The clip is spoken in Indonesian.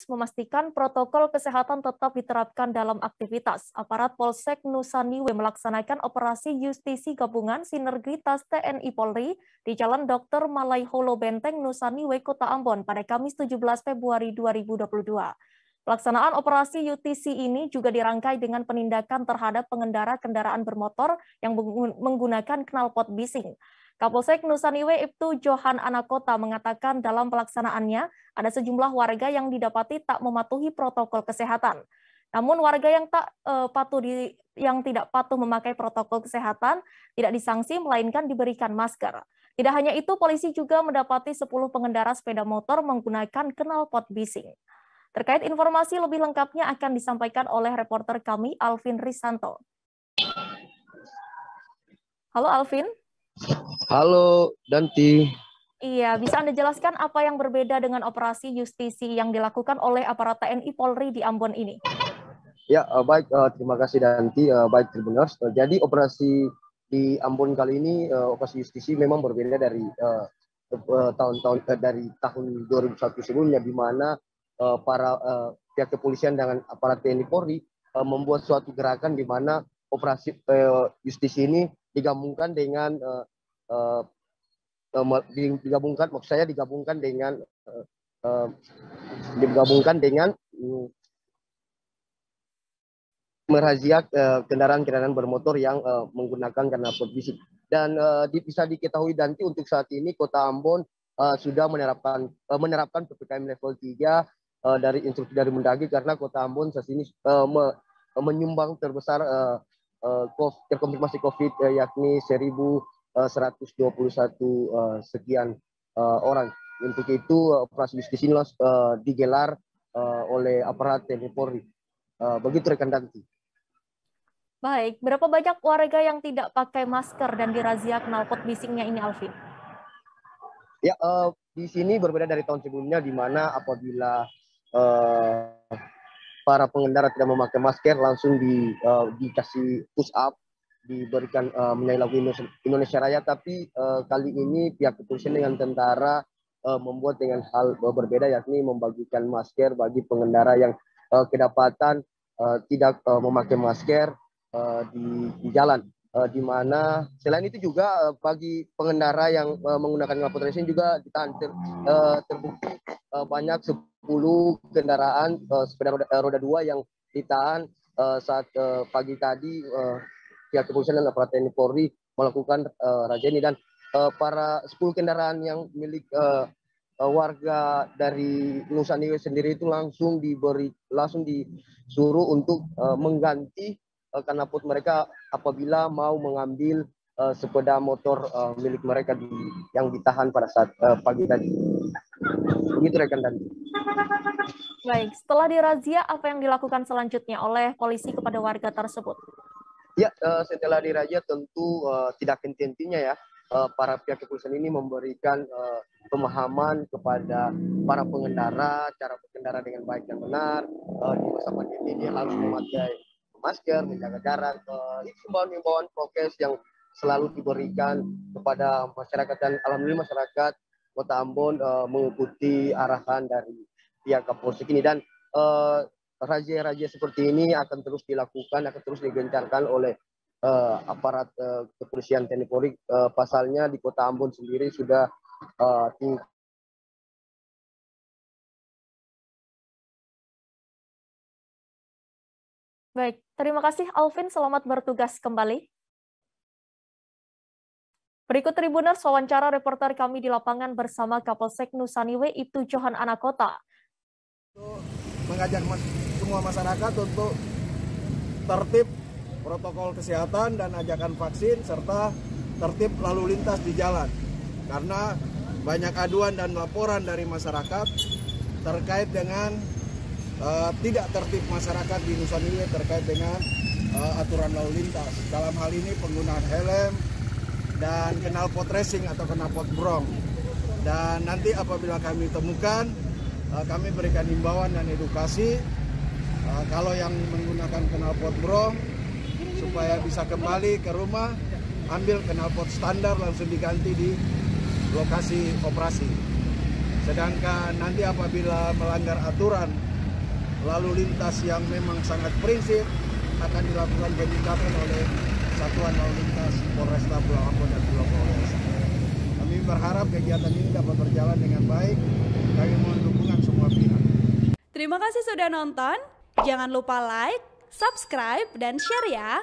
memastikan protokol kesehatan tetap diterapkan dalam aktivitas. Aparat Polsek Nusa Niwe melaksanakan operasi justisi gabungan sinergitas TNI Polri di Jalan Dr. Malaiholo Benteng, Nusa Niwe, Kota Ambon pada Kamis 17 Februari 2022. Pelaksanaan operasi UTC ini juga dirangkai dengan penindakan terhadap pengendara kendaraan bermotor yang menggunakan knalpot bising. Kapolsek Nusa Niwe Ibtu Johan Anakota mengatakan dalam pelaksanaannya ada sejumlah warga yang didapati tak mematuhi protokol kesehatan. Namun warga yang tidak patuh memakai protokol kesehatan tidak disanksi melainkan diberikan masker. Tidak hanya itu, polisi juga mendapati 10 pengendara sepeda motor menggunakan knalpot bising. Terkait informasi lebih lengkapnya akan disampaikan oleh reporter kami Alvin Risanto. Halo Alvin. Halo Danti. Iya, bisa Anda jelaskan apa yang berbeda dengan operasi justisi yang dilakukan oleh aparat TNI Polri di Ambon ini? Ya, baik, terima kasih Danti. Baik Tribuners. Jadi operasi di Ambon kali ini, operasi justisi memang berbeda dari dari tahun 2001 sebelumnya, di mana para pihak kepolisian dengan aparat TNI Polri membuat suatu gerakan di mana operasi justisi ini digabungkan dengan merazia kendaraan-kendaraan bermotor yang menggunakan knalpot bising. Dan bisa diketahui Danti, untuk saat ini Kota Ambon sudah menerapkan PPKM level 3 dari instruksi dari Mendagri, karena Kota Ambon saat ini menyumbang terbesar terkonfirmasi COVID, yakni 1.121 sekian orang. Untuk itu operasi justisi ini digelar oleh aparat TNI Polri. Begitu rekan Danti. Baik, berapa banyak warga yang tidak pakai masker dan dirazia knalpot bisingnya ini, Alvin? Ya, di sini berbeda dari tahun sebelumnya, di mana apabila para pengendara tidak memakai masker langsung dikasih push up, diberikan menyanyi lagu Indonesia Raya. Tapi kali ini pihak kepolisian dengan tentara membuat dengan hal berbeda, yakni membagikan masker bagi pengendara yang kedapatan tidak memakai masker di jalan. Di mana selain itu juga bagi pengendara yang menggunakan knalpot racing juga ditahan. Terbukti banyak 10 kendaraan sepeda roda 2 yang ditahan saat pagi tadi pihak kepolisian dan aparat TNI Polri melakukan razia ini. Dan para 10 kendaraan yang milik warga dari Nusa Niwe sendiri itu langsung disuruh untuk mengganti knalpot mereka apabila mau mengambil sepeda motor milik mereka yang ditahan pada saat pagi tadi. Begitu rekan Danti. Baik, setelah dirazia apa yang dilakukan selanjutnya oleh polisi kepada warga tersebut? Ya, setelah dirazia tentu tidak henti-hentinya ya. Para pihak kepolisian ini memberikan pemahaman kepada para pengendara, cara berkendara dengan baik dan benar. Di masa pandemi ini harus memakai masker, menjaga jarak. Itu himbauan prokes yang selalu diberikan kepada masyarakat, dan alhamdulillah masyarakat Kota Ambon mengikuti arahan dari pihak Kapolsek ini. Dan razia-razia seperti ini akan terus dilakukan, akan terus digencarkan oleh aparat kepolisian TNI Polri. Pasalnya di Kota Ambon sendiri sudah Baik, terima kasih Alvin, selamat bertugas kembali. Berikut Tribuners, wawancara reporter kami di lapangan bersama Kapolsek Nusa Niwe Ibtu Johan Anakota. Mengajak semua masyarakat untuk tertib protokol kesehatan dan ajakan vaksin, serta tertib lalu lintas di jalan. Karena banyak aduan dan laporan dari masyarakat terkait dengan tidak tertib masyarakat di Nusa Niwe terkait dengan aturan lalu lintas. Dalam hal ini penggunaan helm dan knalpot racing atau knalpot brong. Dan nanti apabila kami temukan, kami berikan himbauan dan edukasi kalau yang menggunakan knalpot brong supaya bisa kembali ke rumah, ambil knalpot standar langsung diganti di lokasi operasi. Sedangkan nanti apabila melanggar aturan lalu lintas yang memang sangat prinsip akan dilakukan penindakan oleh Satuan Lalu Lintas Polresta Pulau Ambon dan Pulau Flores. Kami berharap kegiatan ini dapat berjalan dengan baik. Kami mohon dukungan semua pihak. Terima kasih sudah nonton. Jangan lupa like, subscribe, dan share ya.